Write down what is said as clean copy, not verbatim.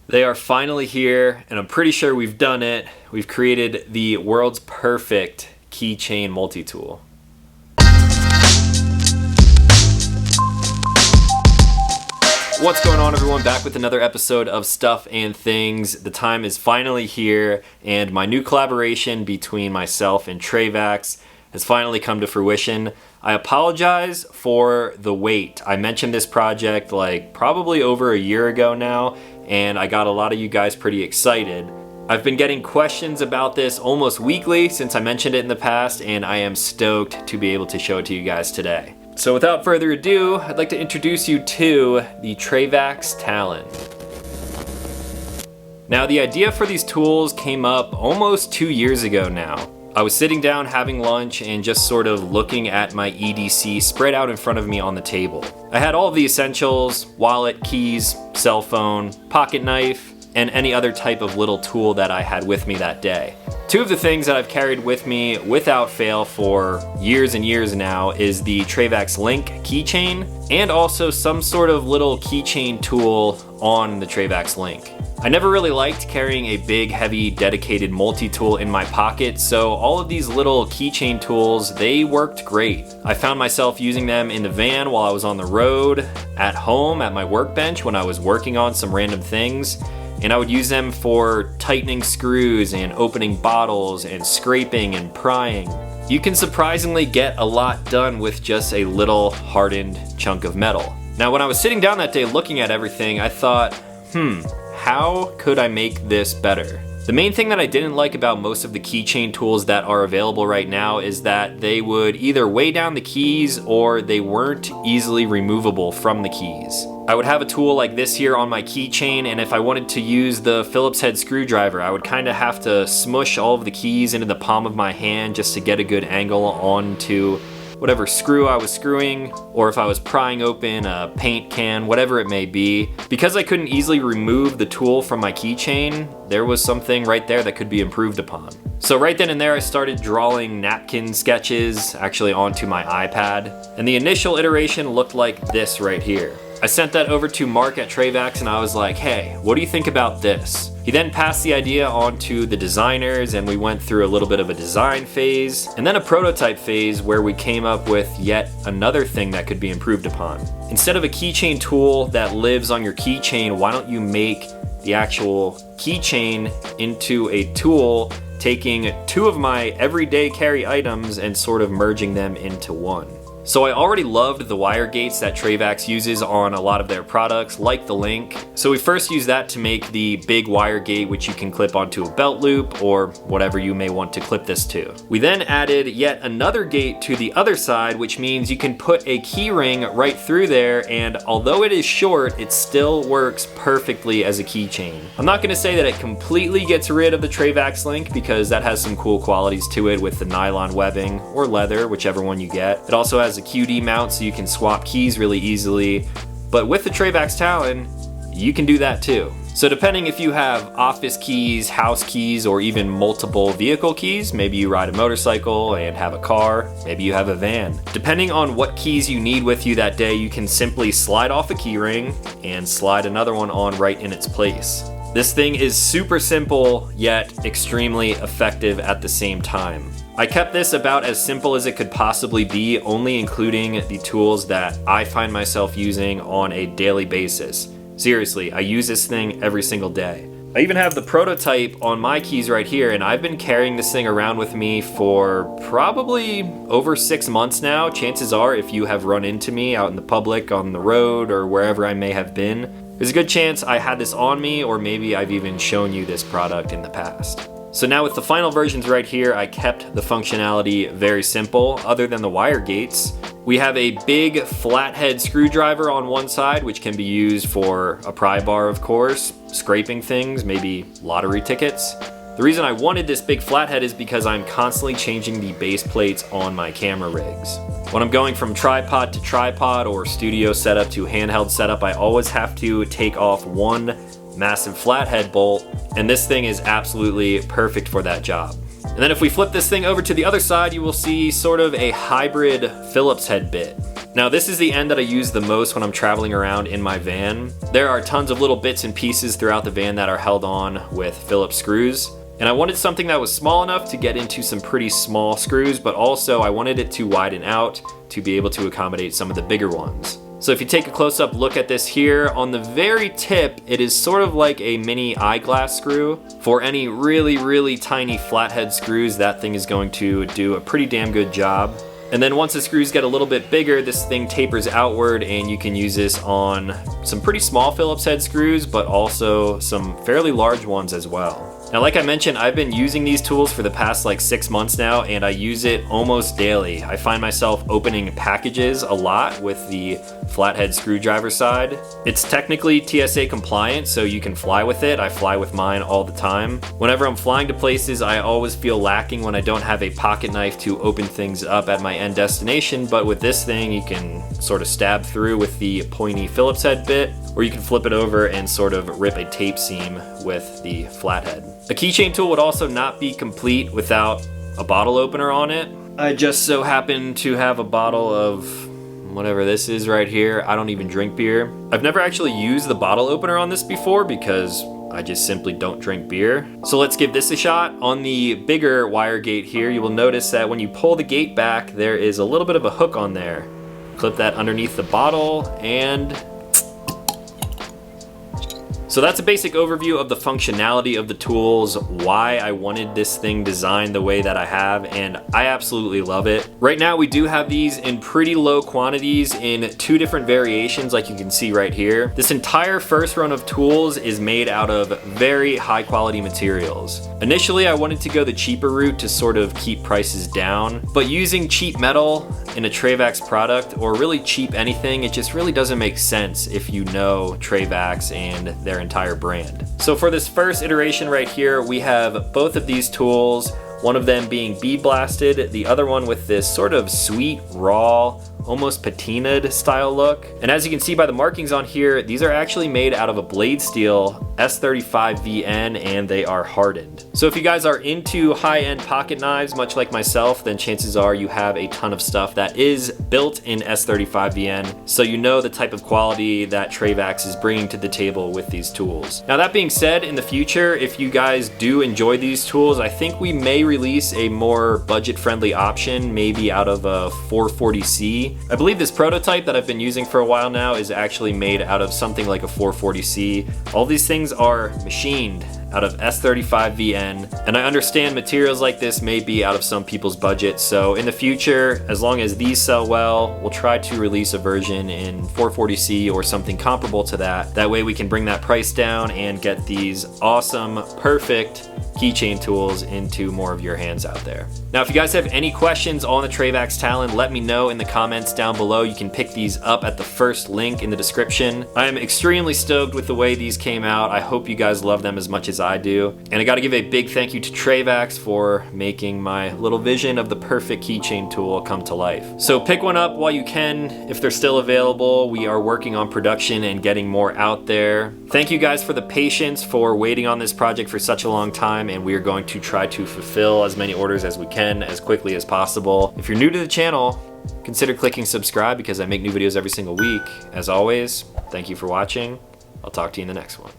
They are finally here, and I'm pretty sure we've done it. We've created the world's perfect keychain multi-tool. What's going on, everyone? Back with another episode of Stuff and Things. The time is finally here, and my new collaboration between myself and Trayvax has finally come to fruition. I apologize for the wait. I mentioned this project probably over a year ago now, and I got a lot of you guys pretty excited. I've been getting questions about this almost weekly since I mentioned it in the past, and I am stoked to be able to show it to you guys today. So without further ado, I'd like to introduce you to the Trayvax Talon. Now, the idea for these tools came up almost 2 years ago now. I was sitting down having lunch and just sort of looking at my EDC spread out in front of me on the table. I had all of the essentials: wallet, keys, cell phone, pocket knife, and any other type of little tool that I had with me that day. Two of the things that I've carried with me without fail for years and years now is the Trayvax Link keychain and also some sort of little keychain tool on the Trayvax Link. I never really liked carrying a big, heavy, dedicated multi-tool in my pocket, so all of these little keychain tools, they worked great. I found myself using them in the van while I was on the road, at home, at my workbench when I was working on some random things, and I would use them for tightening screws and opening bottles and scraping and prying. You can surprisingly get a lot done with just a little hardened chunk of metal. Now, when I was sitting down that day looking at everything, I thought, how could I make this better? The main thing that I didn't like about most of the keychain tools that are available right now is that they would either weigh down the keys or they weren't easily removable from the keys. I would have a tool like this here on my keychain, and if I wanted to use the Phillips head screwdriver, I would kind of have to smush all of the keys into the palm of my hand just to get a good angle onto whatever screw I was screwing, or if I was prying open a paint can, whatever it may be. Because I couldn't easily remove the tool from my keychain, there was something right there that could be improved upon. So right then and there, I started drawing napkin sketches actually onto my iPad, and the initial iteration looked like this right here. I sent that over to Mark at Trayvax and I was like, hey, what do you think about this? He then passed the idea on to the designers, and we went through a little bit of a design phase and then a prototype phase where we came up with yet another thing that could be improved upon. Instead of a keychain tool that lives on your keychain, why don't you make the actual keychain into a tool, taking two of my everyday carry items and sort of merging them into one? So I already loved the wire gates that Trayvax uses on a lot of their products, like the Link. So we first used that to make the big wire gate, which you can clip onto a belt loop or whatever you may want to clip this to. We then added yet another gate to the other side, which means you can put a key ring right through there, and although it is short, it still works perfectly as a keychain. I'm not gonna say that it completely gets rid of the Trayvax Link because that has some cool qualities to it with the nylon webbing or leather, whichever one you get. It also has a QD mount so you can swap keys really easily, but with the Trayvax Talon, you can do that too. So depending if you have office keys, house keys, or even multiple vehicle keys, maybe you ride a motorcycle and have a car, maybe you have a van. Depending on what keys you need with you that day, you can simply slide off a key ring and slide another one on right in its place. This thing is super simple, yet extremely effective at the same time. I kept this about as simple as it could possibly be, only including the tools that I find myself using on a daily basis. Seriously, I use this thing every single day. I even have the prototype on my keys right here, and I've been carrying this thing around with me for probably over 6 months now. Chances are, if you have run into me out in the public, on the road, or wherever I may have been, there's a good chance I had this on me, or maybe I've even shown you this product in the past. So now with the final versions right here, I kept the functionality very simple, other than the wire gates. We have a big flathead screwdriver on one side, which can be used for a pry bar, of course, scraping things, maybe lottery tickets. The reason I wanted this big flathead is because I'm constantly changing the base plates on my camera rigs. When I'm going from tripod to tripod or studio setup to handheld setup, I always have to take off one massive flathead bolt, and this thing is absolutely perfect for that job. And then if we flip this thing over to the other side, you will see sort of a hybrid Phillips head bit. Now this is the end that I use the most when I'm traveling around in my van. There are tons of little bits and pieces throughout the van that are held on with Phillips screws. And I wanted something that was small enough to get into some pretty small screws, but also I wanted it to widen out to be able to accommodate some of the bigger ones. So if you take a close-up look at this here, on the very tip, it is sort of like a mini eyeglass screw. For any really tiny flathead screws, that thing is going to do a pretty damn good job. And then once the screws get a little bit bigger, this thing tapers outward and you can use this on some pretty small Phillips head screws, but also some fairly large ones as well. Now, like I mentioned, I've been using these tools for the past like 6 months now, and I use it almost daily. I find myself opening packages a lot with the flathead screwdriver side. It's technically TSA compliant, so you can fly with it. I fly with mine all the time. Whenever I'm flying to places, I always feel lacking when I don't have a pocket knife to open things up at my end destination, but with this thing, you can sort of stab through with the pointy Phillips head bit, or you can flip it over and sort of rip a tape seam with the flathead. A keychain tool would also not be complete without a bottle opener on it. I just so happen to have a bottle of whatever this is right here. I don't even drink beer. I've never actually used the bottle opener on this before because I just simply don't drink beer. So let's give this a shot. On the bigger wire gate here, you will notice that when you pull the gate back, there is a little bit of a hook on there. Clip that underneath the bottle and so that's a basic overview of the functionality of the tools, why I wanted this thing designed the way that I have, and I absolutely love it. Right now we do have these in pretty low quantities in 2 different variations like you can see right here. This entire first run of tools is made out of very high quality materials. Initially I wanted to go the cheaper route to sort of keep prices down, but using cheap metal in a Trayvax product, or really cheap anything, it just really doesn't make sense if you know Trayvax and their entire brand. So for this first iteration right here, we have both of these tools, one of them being bead blasted, the other one with this sort of sweet, raw, almost patinaed style look. And as you can see by the markings on here, these are actually made out of a blade steel S35VN and they are hardened. So if you guys are into high-end pocket knives, much like myself, then chances are you have a ton of stuff that is built in S35VN, so you know the type of quality that Trayvax is bringing to the table with these tools. Now that being said, in the future, if you guys do enjoy these tools, I think we may release a more budget-friendly option, maybe out of a 440C. I believe this prototype that I've been using for a while now is actually made out of something like a 440C. All these things are machined out of S35VN, and I understand materials like this may be out of some people's budget, so in the future, as long as these sell well, we'll try to release a version in 440C or something comparable to that. That way we can bring that price down and get these awesome, perfect keychain tools into more of your hands out there. Now, if you guys have any questions on the Trayvax Talon, let me know in the comments down below. You can pick these up at the first link in the description. I am extremely stoked with the way these came out. I hope you guys love them as much as I do. And I gotta give a big thank you to Trayvax for making my little vision of the perfect keychain tool come to life. So pick one up while you can, if they're still available. We are working on production and getting more out there. Thank you guys for the patience for waiting on this project for such a long time, and we are going to try to fulfill as many orders as we can as quickly as possible. If you're new to the channel, consider clicking subscribe because I make new videos every single week. As always, thank you for watching. I'll talk to you in the next one.